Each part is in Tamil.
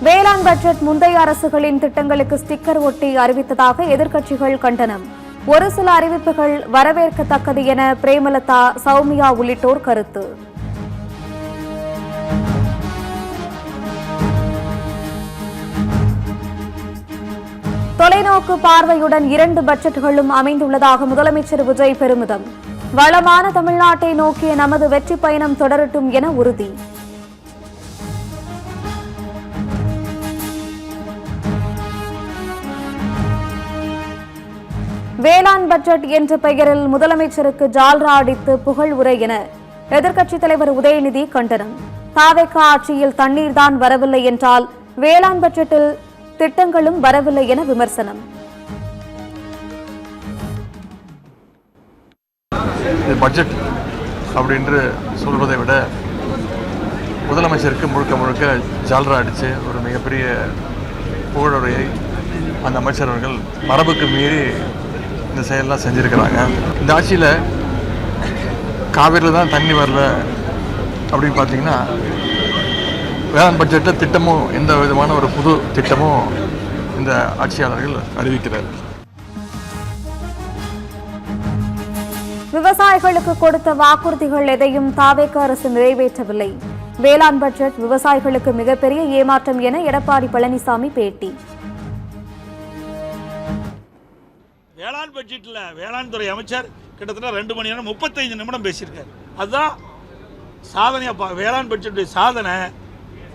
வேளாண் பட்ஜெட் முந்தைய அரசுகளின் திட்டங்களுக்கு ஸ்டிக்கர் ஒட்டி அறிவித்ததாக எதிர்க்கட்சிகள் கண்டனம். ஒரு சில அறிவிப்புகள் வரவேற்கத்தக்கது என பிரேமலதா, சௌமியா உள்ளிட்டோர் கருத்து. தொலைநோக்கு பார்வையுடன் 2 பட்ஜெட்டுகளும் அமைந்துள்ளதாக முதலமைச்சர் விஜய் பெருமிதம். வளமான தமிழ்நாட்டை நோக்கிய நமது வெற்றி பயணம் தொடரட்டும் என உறுதி. வேளாண் பட்ஜெட் என்ற பெயரில் முதலமைச்சருக்கு ஜால்ரா அடித்து புகழ் உரை என எதிர்க்கட்சித் தலைவர் உதயநிதி கண்டனம். தாவேக ஆட்சியில் தண்ணீர்தான் வரவில்லை என்றால் வேளாண் பட்ஜெட்டில் திட்டங்களும் வரவில்லை என விமர்சனம். பட்ஜெட் அப்படின்று சொல்வதை விட முதலமைச்சருக்கு முழுக்க முழுக்க ஜால்ரா அடித்து ஒரு மிகப்பெரிய புகழுரையை அந்த அமைச்சர் அவர்கள் மரபுக்கு மீறி இந்த செயலெலாம் செஞ்சுருக்கிறாங்க. இந்த ஆட்சியில் காவிரியில் தான் தண்ணி வரல அப்படின்னு பார்த்தீங்கன்னா, வேளாண் பட்ஜெட்டில் திட்டமும் எந்த விதமான ஒரு புது திட்டமும் இந்த ஆட்சியாளர்கள் அறிவிக்கிறார். விவசாயிகளுக்கு கொடுத்த வாக்குறுதிகள் எதையும் தாவேக அரசு நிறைவேற்றவில்லை. வேளாண் பட்ஜெட் விவசாயிகளுக்கு மிகப்பெரிய ஏமாற்றம் என எடப்பாடி பழனிசாமி பேட்டி. வேளாண் பட்ஜெட்டில் வேளாண் துறை அமைச்சர் கிட்டத்தட்ட 2 மணி நேரம் 35 நிமிடம் பேசியிருக்காரு. அதுதான் சாதனையாக வேளாண் பட்ஜெட்டுடைய சாதனை.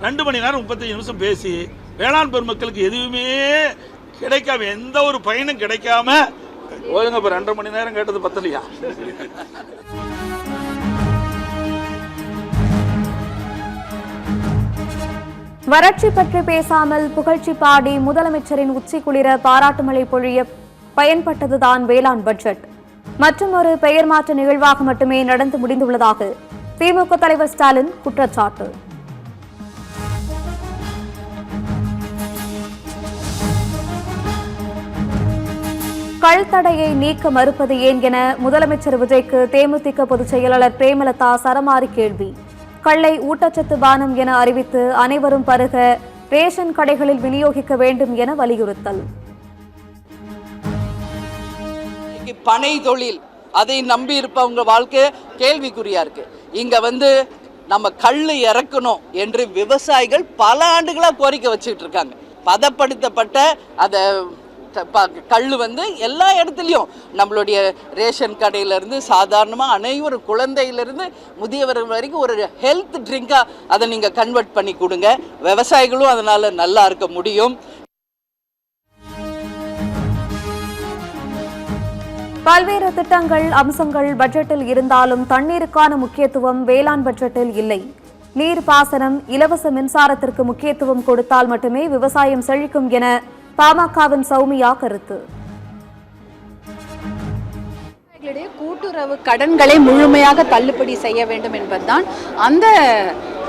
2 மணி நேரம் 35 நிமிஷம் பேசி வேளாண் பெருமக்களுக்கு எதுவுமே கிடைக்காம, எந்த ஒரு பயனும் கிடைக்காம ஓதுங்க. இப்போ 2 மணி நேரம் கேட்டது பத்தலையா? வறட்சி பற்றி பேசாமல் புகழ்ச்சி பாடி முதலமைச்சரின் உச்சி குளிர பாராட்டு மழை பொழிய பயன்பட்டதுதான் வேளாண் பட்ஜெட். மற்றும் ஒரு பெயர் மாற்ற நிகழ்வாக மட்டுமே நடந்து முடிந்துள்ளதாக திமுக தலைவர் ஸ்டாலின் குற்றச்சாட்டு. கல்தடையை நீக்க மறுப்பது ஏன் என முதலமைச்சர் விஜய்க்கு தேமுதிக பொதுச் செயலாளர் பிரேமலதா சரமாரி கேள்வி. கல்லை ஊட்டச்சத்து பானம் என அறிவித்து அனைவரும் பருக ரேஷன் கடைகளில் விநியோகிக்க வேண்டும் என வலியுறுத்தல். பனை தொழில், அதை நம்பி இருப்பவங்க வாழ்க்கை கேள்விக்குறியா இருக்கு. இங்க நம்ம கல் இறக்கணும் என்று விவசாயிகள் பல ஆண்டுகளா கோரிக்கை வச்சுட்டு இருக்காங்க. பதப்படுத்தப்பட்ட அத கல் எல்லா இடத்துலையும் நம்மளுடைய ரேஷன் கடையிலேருந்து சாதாரணமாக அனைவரும் குழந்தையிலிருந்து முதியவர்கள் வரைக்கும் ஒரு ஹெல்த் ட்ரிங்காக அதை நீங்கள் கன்வெர்ட் பண்ணி கொடுங்க. விவசாயிகளும் அதனால் நல்லா இருக்க முடியும். பல்வேறு திட்டங்கள் அம்சங்கள் பட்ஜெட்டில் இருந்தாலும் தண்ணீருக்கான முக்கியத்துவம் வேளாண் பட்ஜெட்டில் இல்லை. நீர்ப்பாசனம், இலவச மின்சாரத்திற்கு முக்கியத்துவம் கொடுத்தால் மட்டுமே விவசாயம் செழிக்கும் என பாமகவின் சௌமியா கருத்து. கூட்டுறவு கடன்களை முழுமையாக தள்ளுபடி செய்ய வேண்டும் என்பதுதான் அந்த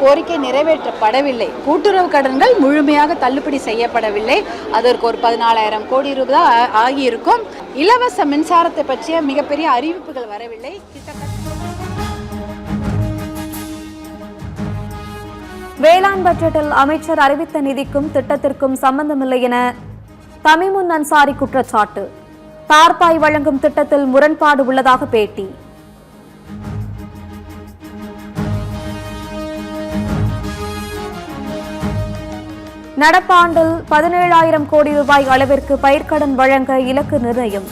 கோரிக்கை நிறைவேற்றப்படவில்லை. கூட்டுறவு கடன்கள் முழுமையாக தள்ளுபடி செய்யப்படவில்லை. அதற்கு ஒரு 14,000 கோடி ரூபாய் ஆகியிருக்கும். இலவச மின்சாரத்தை பற்றிய மிகப்பெரிய அறிவிப்புகள் வரவில்லை. வேளாண் பட்ஜெட்டில் அமைச்சர் அறிவித்த நிதிக்கும் திட்டத்திற்கும் சம்பந்தமில்லை என தமிமுன் அன்சாரி குற்றச்சாட்டு. தார்பாய் வழங்கும் திட்டத்தில் முரண்பாடு உள்ளதாக பேட்டி. நடப்பாண்டில் 17,000 கோடி ரூபாய் அளவிற்கு பயிர்க்கடன் வழங்க இலக்கு நிர்ணயம்.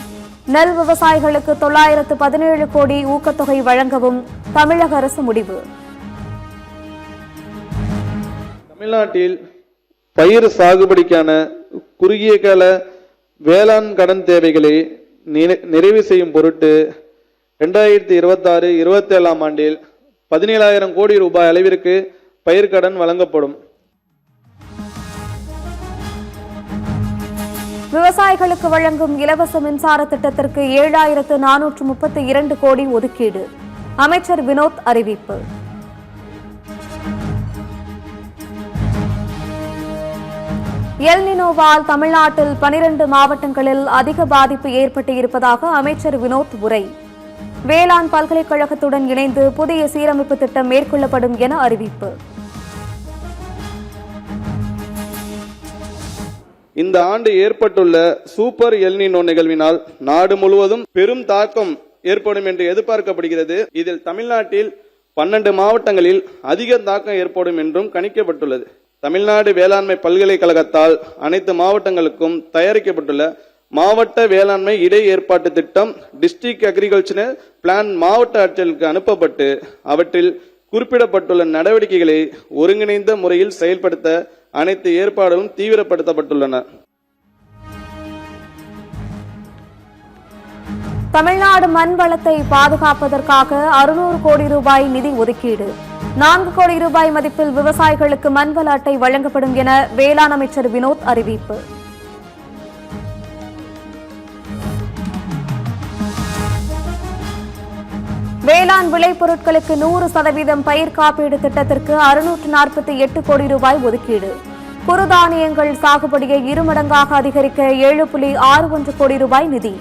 நெல் விவசாயிகளுக்கு 917 கோடி ஊக்கத்தொகை வழங்கவும் தமிழக அரசு முடிவு. தமிழ்நாட்டில் பயிர் சாகுபடிக்கான குறுகிய கால வேளாண் கடன் தேவைகளை நிறைவு செய்யும் பொருட்டு 2026-27 ஆண்டில் 17,000 கோடி ரூபாய் அளவிற்கு பயிர்க்கடன் வழங்கப்படும். விவசாயிகளுக்கு வழங்கும் இலவச மின்சார திட்டத்திற்கு 7,432 கோடி ஒதுக்கீடு. அமைச்சர் வினோத் அறிவிப்பு. எல் நினோவால் தமிழ்நாட்டில் 12 மாவட்டங்களில் அதிக பாதிப்பு ஏற்பட்டு இருப்பதாக அமைச்சர் வினோத் உரை. வேளாண் பல்கலைக்கழகத்துடன் இணைந்து புதிய சீரமைப்பு திட்டம் மேற்கொள்ளப்படும் என அறிவிப்பு. இந்த ஆண்டு ஏற்பட்டுள்ள சூப்பர் எல்னினோ நிகழ்வினால் நாடு முழுவதும் பெரும் தாக்கம் ஏற்படும் என்று எதிர்பார்க்கப்படுகிறது. இதில் தமிழ்நாட்டில் 12 மாவட்டங்களில் அதிக தாக்கம் ஏற்படும் என்றும் கணிக்கப்பட்டுள்ளது. தமிழ்நாடு வேளாண்மை பல்கலைக்கழகத்தால் அனைத்து மாவட்டங்களுக்கும் தயாரிக்கப்பட்டுள்ள மாவட்ட வேளாண்மை இடை ஏற்பாட்டு திட்டம் டிஸ்ட்ரிக்ட் அக்ரிகல்ச்சர் பிளான் மாவட்ட ஆட்சியர்களுக்கு அனுப்பப்பட்டு அவற்றில் குறிப்பிடப்பட்டுள்ள நடவடிக்கைகளை ஒருங்கிணைந்த முறையில் செயல்படுத்த அனைத்து ஏற்பாடுகளும் தீவிரப்படுத்தப்பட்டுள்ளன. தமிழ்நாடு மண் வளத்தை பாதுகாப்பதற்காக 600 கோடி ரூபாய் நிதி ஒதுக்கீடு. 4 கோடி ரூபாய் மதிப்பில் விவசாயிகளுக்கு மண்வள அட்டை வழங்கப்படும் என வேளாண் அமைச்சர் வினோத் அறிவிப்பு. வேளாண் விளைபொருட்களுக்கு 100% பயிர் காப்பீடு திட்டத்திற்கு 648 கோடி ரூபாய் ஒதுக்கீடு. குறுதானியங்கள் சாகுபடியை 2 மடங்காக அதிகரிக்க 7.61 கோடி ரூபாய் நிதி.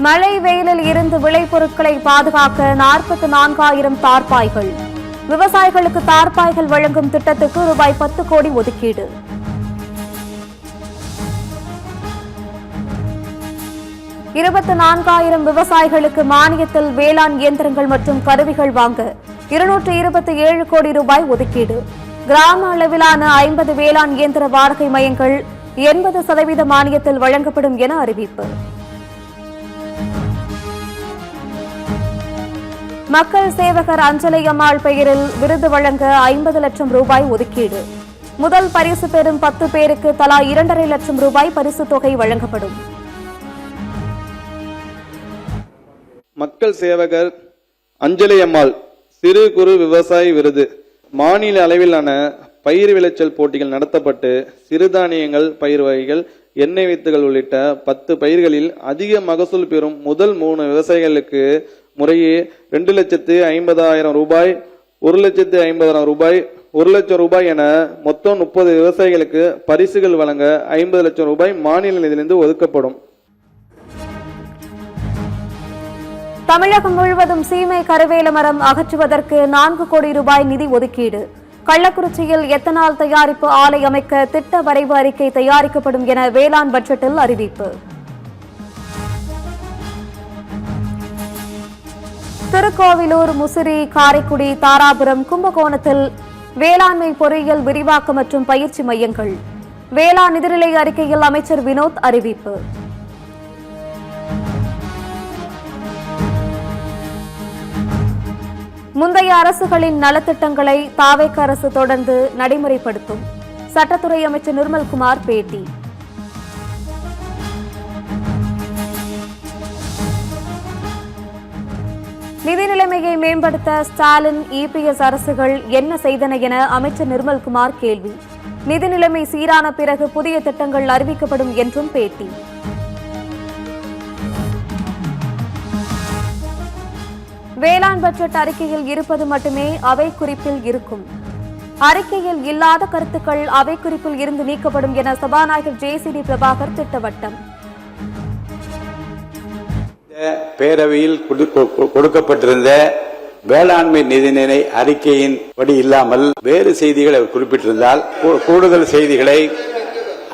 மழை வெயிலில் இருந்து விளைபொருட்களை பாதுகாக்க 44,000 தார்பாய்கள். விவசாயிகளுக்கு தார்பாய்கள் வழங்கும் திட்டத்துக்கு ரூபாய் 10 கோடி ஒதுக்கீடு. $24,000 விவசாயிகளுக்கு மானியத்தில் வேளாண் இயந்திரங்கள் மற்றும் கருவிகள் வாங்க 227 கோடி ரூபாய் ஒதுக்கீடு. கிராம அளவிலான 50 வேளாண் இயந்திர வாடகை மையங்கள் 80% மானியத்தில் வழங்கப்படும் என அறிவிப்பு. மக்கள் சேவகர் அஞ்சலை அம்மாள் பெயரில் விருது வழங்க 50 லட்சம் ரூபாய் ஒதுக்கீடு. முதல் பரிசு பெறும் 10 பேருக்கு தலா 2.5 லட்சம் ரூபாய் பரிசு தொகை வழங்கப்படும். மக்கள் சேவகர் அஞ்சலை அம்மாள் சிறு குறு விவசாய விருது மாநில அளவிலான பயிர் விளைச்சல் போட்டிகள் நடத்தப்பட்டு சிறுதானியங்கள், பயிர் வகைகள், எண்ணெய் வித்துகள் உள்ளிட்ட 10 பயிர்களில் அதிக மகசூல் பெறும் முதல் 3 விவசாயிகளுக்கு முறையே 2,50,000 ரூபாய், 1,50,000 ரூபாய், 1 லட்சம் ரூபாய் என மொத்தம் 30 விவசாயிகளுக்கு பரிசுகள் வழங்க 50 லட்சம் ரூபாய் மாநில நிதியிலிருந்து ஒதுக்கப்படும். தமிழகம் முழுவதும் சீமை கருவேல மரம் அகற்றுவதற்கு 4 கோடி ரூபாய் நிதி ஒதுக்கீடு. கள்ளக்குறிச்சியில் எத்தனால் தயாரிப்பு ஆலை அமைக்க திட்ட வரைவு அறிக்கை தயாரிக்கப்படும் என வேளாண் பட்ஜெட்டில் அறிவிப்பு. திருக்கோவிலூர், முசிறி, காரைக்குடி, தாராபுரம், கும்பகோணத்தில் வேளாண்மை பொறியியல் விரிவாக்க மற்றும் பயிற்சி மையங்கள். வேளாண் நிதிநிலை அறிக்கையில் அமைச்சர் வினோத் அறிவிப்பு. முந்தைய அரசுகளின் நலத்திட்டங்களை தாவேக அரசு தொடர்ந்து நடைமுறைப்படுத்தும். சட்டத்துறை அமைச்சர் நிர்மல்குமார் பேட்டி. நிதி நிலைமையை மேம்படுத்த ஸ்டாலின், இபிஎஸ் அரசுகள் என்ன செய்தன என அமைச்சர் நிர்மல்குமார் கேள்வி. நிதி நிலைமை சீரான பிறகு புதிய திட்டங்கள் அறிவிக்கப்படும் என்றும் பேட்டி. வேளாண் பட்ஜெட் அறிக்கையில் இருப்பது மட்டுமே அவை குறிப்பில் இருக்கும். அறிக்கையில் இல்லாத கருத்துக்கள் அவை குறிப்பில் இருந்து நீக்கப்படும் என சபாநாயகர் JCD பிரபாகர் திட்டவட்டம். பேரவையில் கொடுக்கப்பட்டிருந்த வேளாண்மை நிதிநிலை அறிக்கையின் படி இல்லாமல் வேறு செய்திகளை குறிப்பிட்டிருந்தால் கூடுதல் செய்திகளை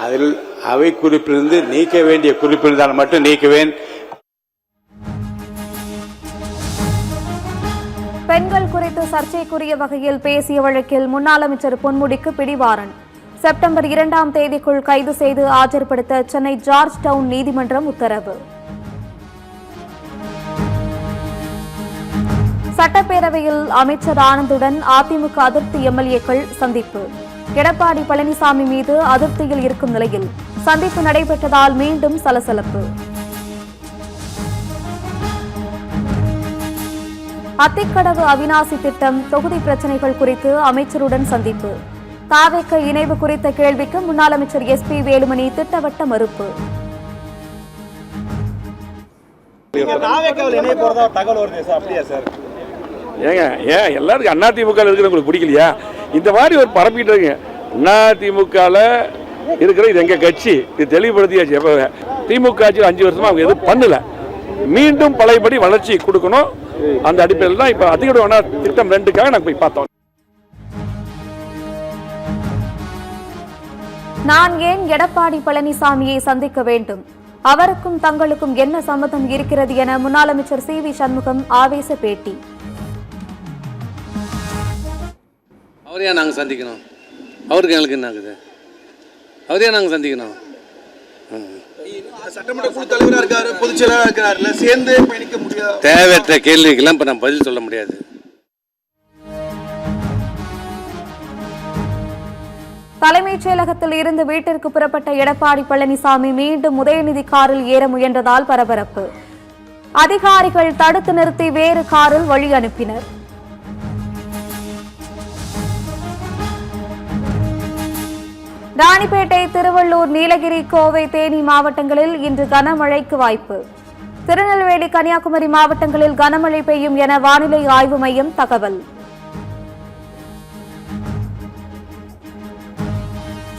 அதில் அவை குறிப்பிலிருந்து நீக்க வேண்டிய குறிப்பிருந்தால் மட்டும் நீக்குவேன். பெண்கள் குறித்து சர்ச்சைக்குரிய வகையில் பேசிய வழக்கில் முன்னாள் அமைச்சர் பொன்முடிக்கு பிடிவாரண்ட். செப்டம்பர் 2ஆம் தேதிக்குள் கைது செய்து ஆஜர்படுத்த சென்னை ஜார்ஜ் டவுன் நீதிமன்றம் உத்தரவு. சட்டப்பேரவையில் அமைச்சர் ஆனந்துடன் அதிமுக அதிருப்தி எம்எல்ஏக்கள் சந்திப்பு. எடப்பாடி பழனிசாமி மீது அதிருப்தியில் இருக்கும் நிலையில் சந்திப்பு நடைபெற்றதால் மீண்டும் சலசலப்பு. அத்திக்கடவு அவிநாசி திட்டம் தொகுதி பிரச்சினைகள் குறித்து அமைச்சருடன் சந்திப்பு. தாவேக இணைவு குறித்த கேள்விக்கு முன்னாள் அமைச்சர் SP வேலுமணி திட்டவட்ட மறுப்பு. எல்லாருக்கும் அதிமுக இருக்கிறவங்களுக்கு பிடிக்கலையா? இந்த மாதிரி ஒரு பரப்பிட்டு இருக்கு. அதிமுக இருக்கிற இது எங்க கட்சி, இது தெளிவுபடுத்தியாச்சு. எப்ப திமுக ஆட்சி 5 வருஷமா அவங்க எதுவும் பண்ணல. மீண்டும் பழையபடி வளர்ச்சி கொடுக்கணும். அந்த அடிப்படையில் தான் இப்ப அதிக திட்டம் 2க்காக நாங்கள் போய் பார்த்தோம். நான் ஏன் எடப்பாடி பழனிசாமியை சந்திக்க வேண்டும்? அவருக்கும் தங்களுக்கும் என்ன சம்மதம் இருக்கிறது என முன்னாள் அமைச்சர் CV சண்முகம் ஆவேச பேட்டி. அவரையா நாங்கள் சந்திக்கணும்? அவருக்கு எங்களுக்கு என்ன ஆகுது? அவரையா நாங்கள் சந்திக்கணும்? சட்டமன்ற குழு தலைவராக இருக்காரு, பொதுச் செயலாளராக இருக்கிறாருல, சேர்ந்து பயணிக்க முடியாது. தேவையற்ற கேள்விக்கெல்லாம் இப்போ நான் பதில் சொல்ல முடியாது. தலைமைச் செயலகத்தில் இருந்து வீட்டிற்கு புறப்பட்ட எடப்பாடி பழனிசாமி மீண்டும் உதயநிதி காரில் ஏற முயன்றதால் பரபரப்பு. அதிகாரிகள் தடுத்து நிறுத்தி வேறு காரில் வழி அனுப்பினர். ராணிப்பேட்டை, திருவள்ளூர், நீலகிரி, கோவை, தேனி மாவட்டங்களில் இன்று கனமழைக்கு வாய்ப்பு. திருநெல்வேலி, கன்னியாகுமரி மாவட்டங்களில் கனமழை பெய்யும் என வானிலை ஆய்வு மையம் தகவல்.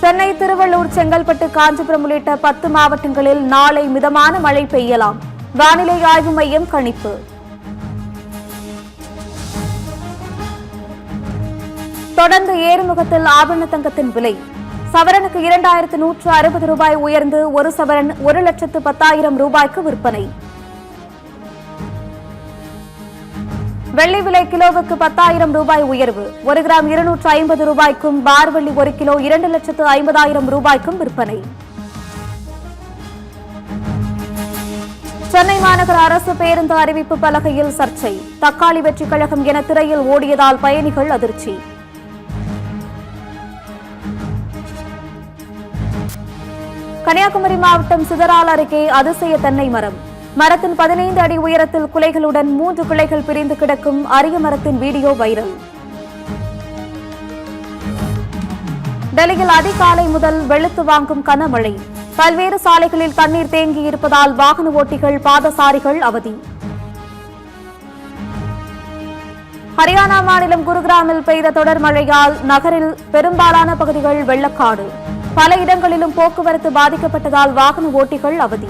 சென்னை, திருவள்ளூர், செங்கல்பட்டு, காஞ்சிபுரம் உள்ளிட்ட 10 மாவட்டங்களில் நாளை மிதமான மழை பெய்யலாம். வானிலை ஆய்வு மையம் கணிப்பு. தொடர்ந்து ஏறுமுகத்தில் ஆபரண தங்கத்தின் விலை சவரனுக்கு 2160 ரூபாய் உயர்ந்து ஒரு சவரன் 1,10,000 ரூபாய்க்கு விற்பனை. வெள்ளி விலை கிலோவுக்கு 10,000 ரூபாய் உயர்வு. 1 கிராம் 250 ரூபாய்க்கும், பார் வெள்ளி 1 கிலோ 2,50,000 ரூபாய்க்கும் விற்பனை. சென்னை மாநகர அரசு பேருந்து அறிவிப்பு பலகையில் சர்ச்சை. தக்காளி வெற்றி கழகம் என திரையில் ஓடியதால் பயணிகள் அதிர்ச்சி. கன்னியாகுமரி மாவட்டம் சிதறால் அருகே அதிசய தென்னை மரம். மரத்தின் 15 அடி உயரத்தில் குலைகளுடன் 3 கிளைகள் பிரிந்து கிடக்கும் அரிய மரத்தின் வீடியோ வைரல். டெல்லியில் அதிகாலை முதல் வெளுத்து வாங்கும் கனமழை. பல்வேறு சாலைகளில் தண்ணீர் தேங்கி இருப்பதால் வாகன ஓட்டிகள், பாதசாரிகள் அவதி. ஹரியானா மாநிலம் குருகிராமில் பெய்த தொடர் மழையால் நகரில் பெரும்பாலான பகுதிகள் வெள்ளக்காடு. பல இடங்களிலும் போக்குவரத்து பாதிக்கப்பட்டதால் வாகன ஓட்டிகள் அவதி.